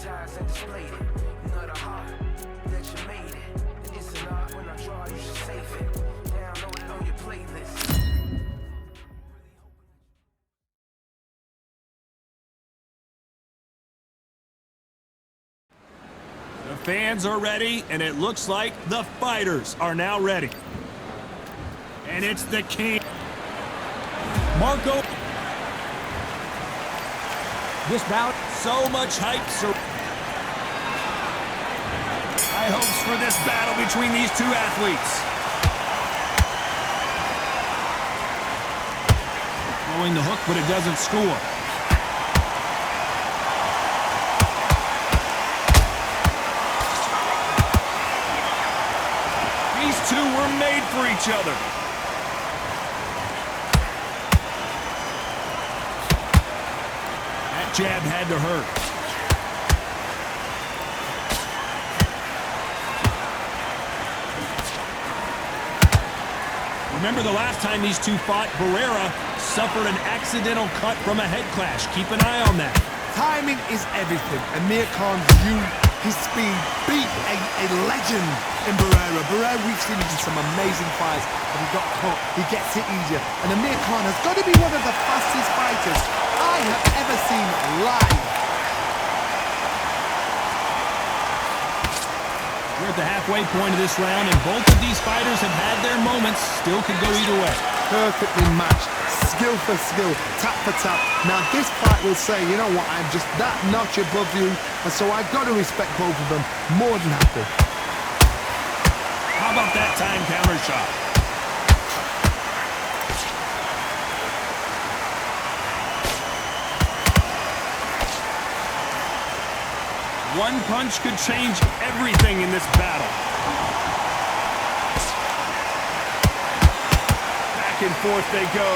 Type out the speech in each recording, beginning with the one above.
eyes that displayed it. You know the heart that you made it. It's an art when I draw, you should save it. Download it on your playlist. The fans are ready, and it looks like the fighters are now ready. And it's the king. Marco. This bout, so much hype. So high hopes for this battle between these two athletes. Throwing the hook, but it doesn't score. These two were made for each other. That jab had to hurt. Remember the last time these two fought, Barrera suffered an accidental cut from a head clash. Keep an eye on that. Timing is everything. Amir Khan's youth, his speed, beat a legend in Barrera. Barrera, we've seen him do some amazing fights, but he got caught. He gets it easier. And Amir Khan has got to be one of the fastest fighters I have ever seen live. We're at the halfway point of this round, and both of these fighters have had their moments. Still could go either way. Perfectly matched. Skill for skill, tap for tap. Now this fight will say, you know what, I'm just that notch above you, and so I've got to respect both of them. More than happy. How about that time counter shot? One punch could change everything in this battle. Back and forth they go.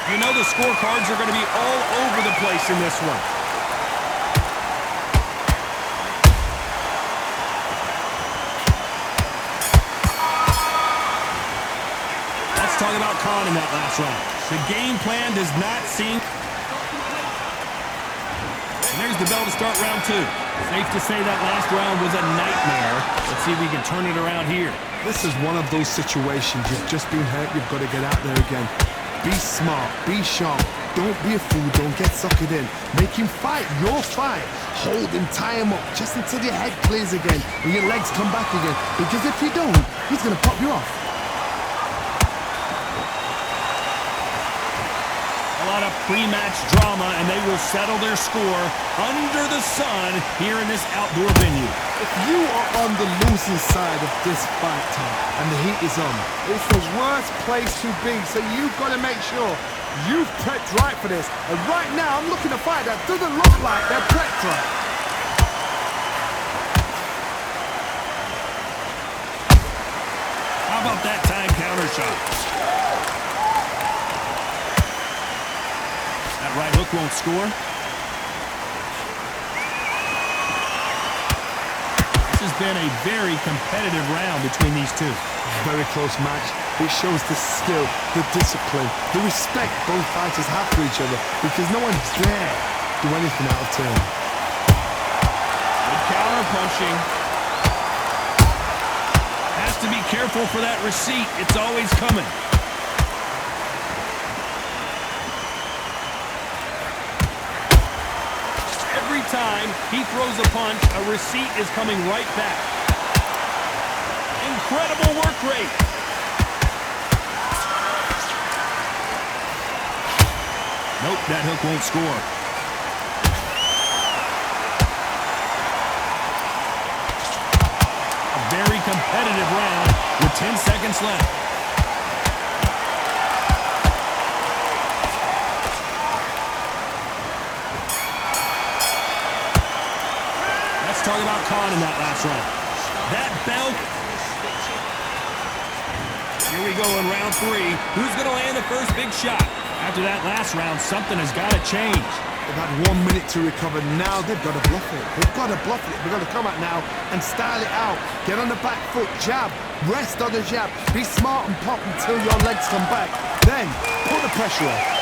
You know the scorecards are going to be all over the place in this one. Let's talk about Khan in that last round. The game plan does not seem... And there's the bell to start round two. Safe to say that last round was a nightmare. Let's see if we can turn it around here. This is one of those situations. You've just been hurt. You've got to get out there again. Be smart. Be sharp. Don't be a fool. Don't get suckered in. Make him fight your fight. Hold him. Tie him up just until your head clears again and your legs come back again. Because if you don't, he's going to pop you off. A lot of pre-match drama, and they will settle their score under the sun here in this outdoor venue. If you are on the losing side of this fight, Tom, and the heat is on, it's the worst place to be, so you've got to make sure you've prepped right for this. And right now, I'm looking at a fight that doesn't look like they're prepped right. How about that time counter shot? That right hook won't score. This has been a very competitive round between these two. Very close match. It shows the skill, the discipline, the respect both fighters have for each other, because no one dare do anything out of turn. Good counter punching. Has to be careful for that receipt. It's always coming. Every time he throws a punch, a receipt is coming right back. Incredible work rate. Nope, that hook won't score. A very competitive round with 10 seconds left. Let's talk about Khan in that last round. That belt. Here we go in round three. Who's going to land the first big shot? After that last round, something has got to change. They've had 1 minute to recover. Now they've got to bluff it. They've got to bluff it. They've got to come out now and style it out. Get on the back foot, jab, rest on the jab. Be smart and pop until your legs come back. Then put the pressure on.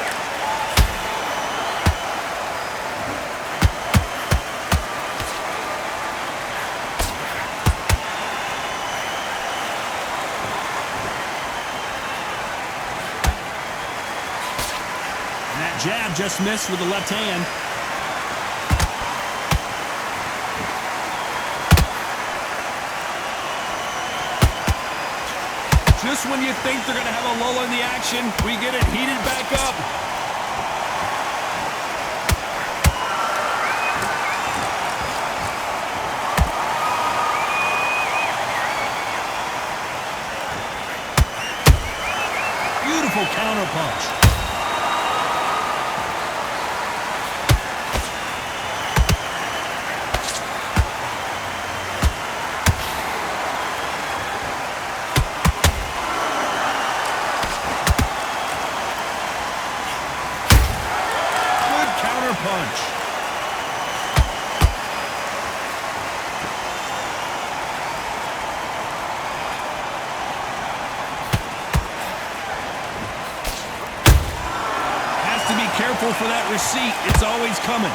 Jab just missed with the left hand. Just when you think they're going to have a lull in the action, we get it heated back up. Beautiful counter punch. Punch. Has to be careful for that receipt. It's always coming.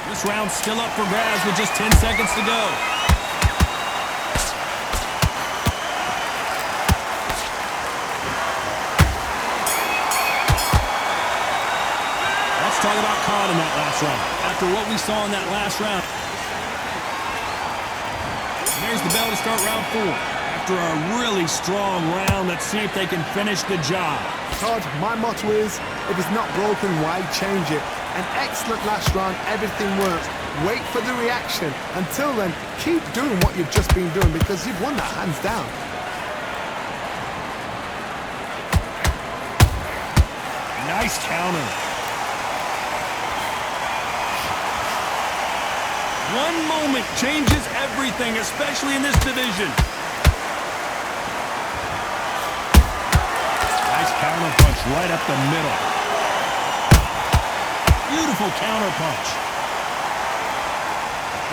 This round's still up for grabs with just 10 seconds to go. Let's talk about Khan in that last round. After what we saw in that last round. There's the bell to start round 4. After a really strong round, let's see if they can finish the job. Todd, my motto is, if it's not broken, why change it? An excellent last round, everything works. Wait for the reaction. Until then, keep doing what you've just been doing because you've won that hands down. Nice counter. One moment changes everything, especially in this division. Nice counter punch right up the middle. Beautiful counter punch.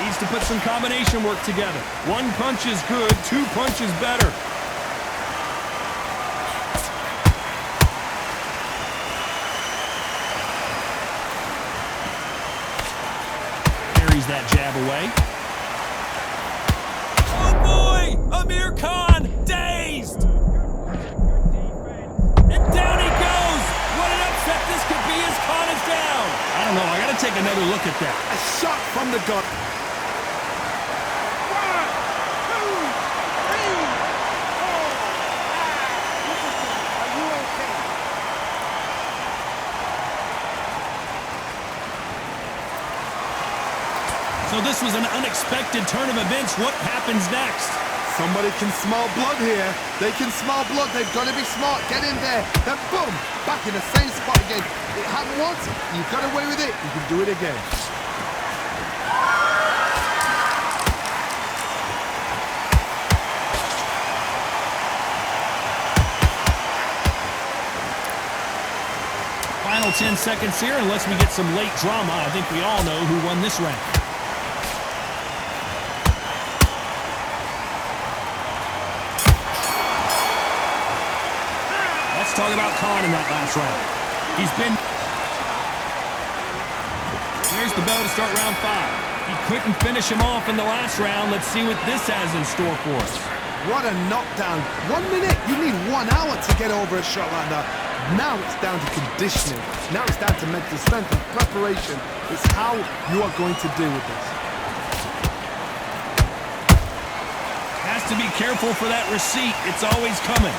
Needs to put some combination work together. One punch is good, 2 punches better. Carries that jab away. Oh boy! Amir Khan dazed! And down he goes! What an upset this could be as Khan is down! I don't know, I gotta take another look at that. A shot from the gut. So this was an unexpected turn of events. What happens next? Somebody can smell blood here. They can smell blood. They've got to be smart. Get in there. Then boom, back in the same spot again. It happened once. You got away with it. You can do it again. Final 10 seconds here, unless we get some late drama. I think we all know who won this round. Let's talk about Khan in that last round. He's been... Here's the bell to start round 5. He couldn't finish him off in the last round. Let's see what this has in store for us. What a knockdown. 1 minute. You need 1 hour to get over a shot like that. Now it's down to conditioning. Now it's down to mental strength and preparation. It's how you are going to deal with this. Has to be careful for that receipt. It's always coming.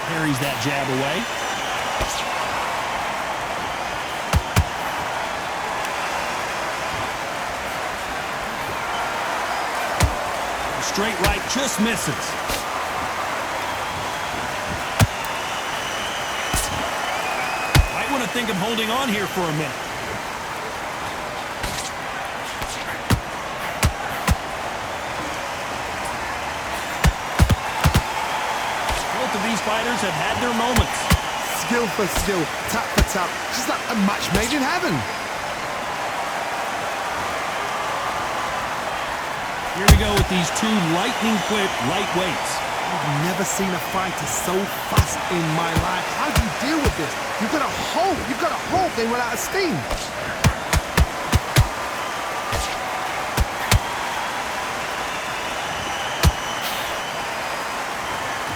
Carries that jab away. Straight right just misses. think of holding on here for a minute. Both of these fighters have had their moments. Skill for skill, tap for tap, just like a match made in heaven. Here we go with these two lightning-quick lightweights. I've never seen a fighter so fast in my life. How do you deal with this? You've got to hope they run out of steam.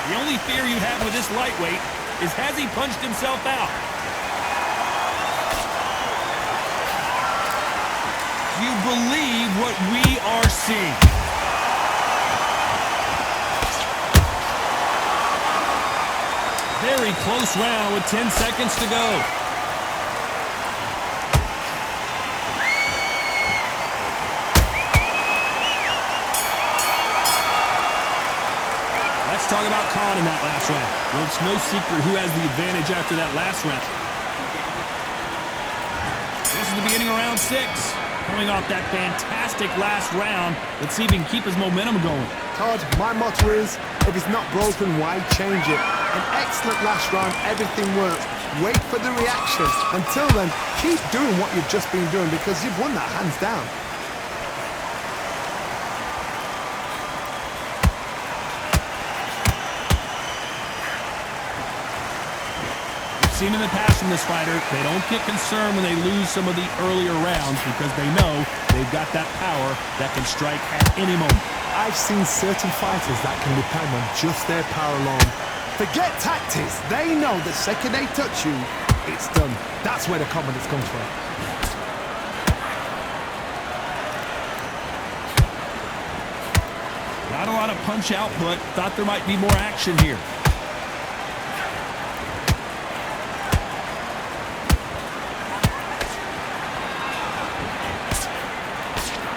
The only fear you have with this lightweight is, has he punched himself out? Do you believe what we are seeing? Very close round with 10 seconds to go. Let's talk about Khan in that last round. Well, it's no secret who has the advantage after that last round. This is the beginning of round 6. Coming off that fantastic last round, let's see if he can keep his momentum going. Todd, my motto is, if it's not broken, why change it? An excellent last round, everything works. Wait for the reaction. Until then, keep doing what you've just been doing because you've won that hands down. We've seen in the past from this fighter, they don't get concerned when they lose some of the earlier rounds because they know they've got that power that can strike at any moment. I've seen certain fighters that can depend on just their power alone. Forget tactics. They know the second they touch you, it's done. That's where the confidence comes from. Not a lot of punch output. Thought there might be more action here.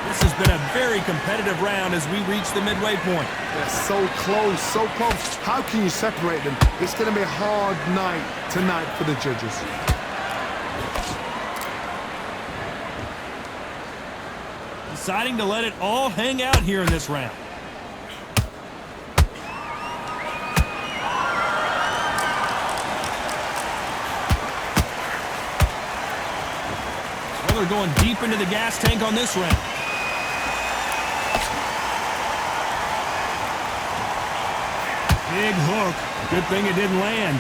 This has been a very competitive round as we reach the midway point. They're so close, so close. How can you separate them? It's going to be a hard night tonight for the judges. Deciding to let it all hang out here in this round. Well, they're going deep into the gas tank on this round. Big hook. Good thing it didn't land.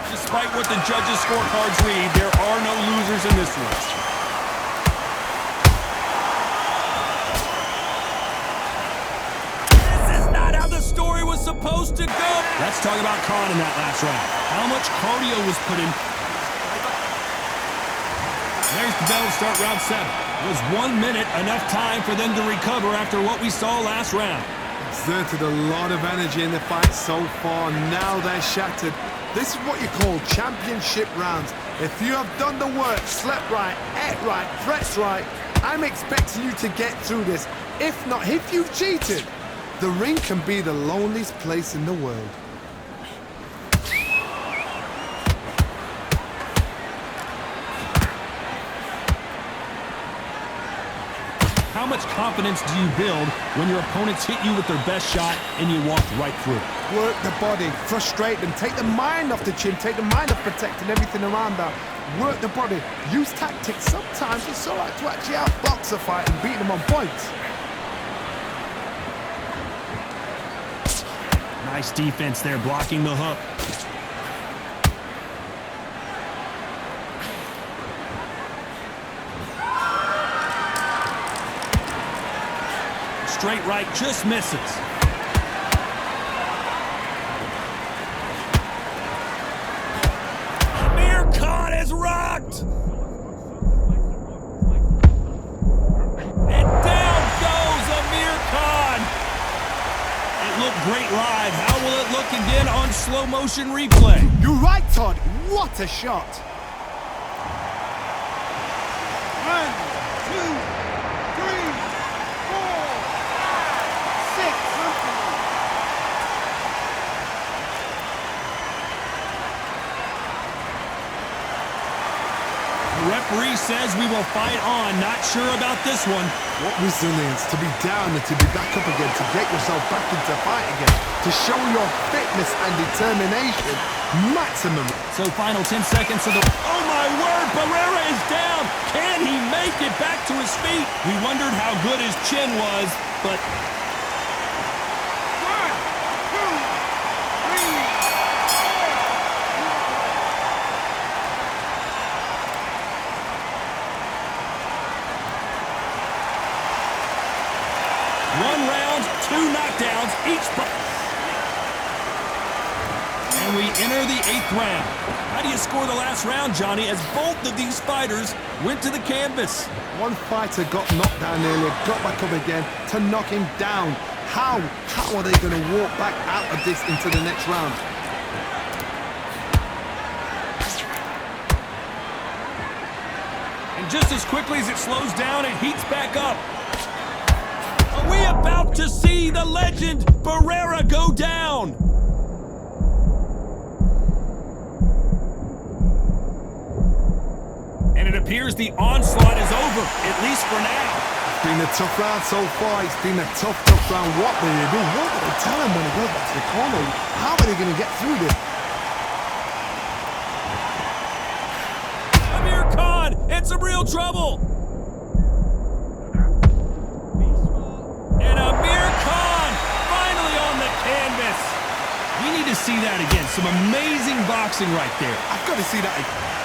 Despite what the judges' scorecards read, there are no losers in this list. This is not how the story was supposed to go. Let's talk about Khan in that last round. How much cardio was put in? There's the bell to start round 7. Was 1 minute enough time for them to recover after what we saw last round? Exerted a lot of energy in the fight so far. Now they're shattered. This is what you call championship rounds. If you have done the work, slept right, ate right, dressed right, I'm expecting you to get through this. If not, if you've cheated, the ring can be the loneliest place in the world. How much confidence do you build when your opponents hit you with their best shot and you walk right through? Work the body, frustrate them, take the mind off the chin, take the mind off protecting everything around that. Work the body, use tactics. Sometimes it's all right to actually outbox a fight and beat them on points. Nice defense there, blocking the hook. Straight right just misses. Amir Khan is rocked. And down goes Amir Khan. It looked great live. How will it look again on slow motion replay? You're right, Todd. What a shot. 1, 2, 3, 4. says we will fight on. Not sure about this one. What resilience to be down and to be back up again, to get yourself back into fight again, to show your fitness and determination maximum. So final 10 seconds of the... Oh my word, Barrera is down. Can he make it back to his feet? We wondered how good his chin was, but... One round, 2 knockdowns, each... And we enter the 8th round. How do you score the last round, Johnny, as both of these fighters went to the canvas? One fighter got knocked down earlier, got back up again to knock him down. How are they going to walk back out of this into the next round? And just as quickly as it slows down, it heats back up. Are we about to see the legend Barrera go down? And it appears the onslaught is over, at least for now. It's been a tough round so far. It's been a tough round. What will they do? What will they tell him when he goes back to the corner? How are they going to get through this? Amir in some real trouble. And Amir finally on the canvas. We need to see that again. Some amazing boxing right there. I've got to see that again.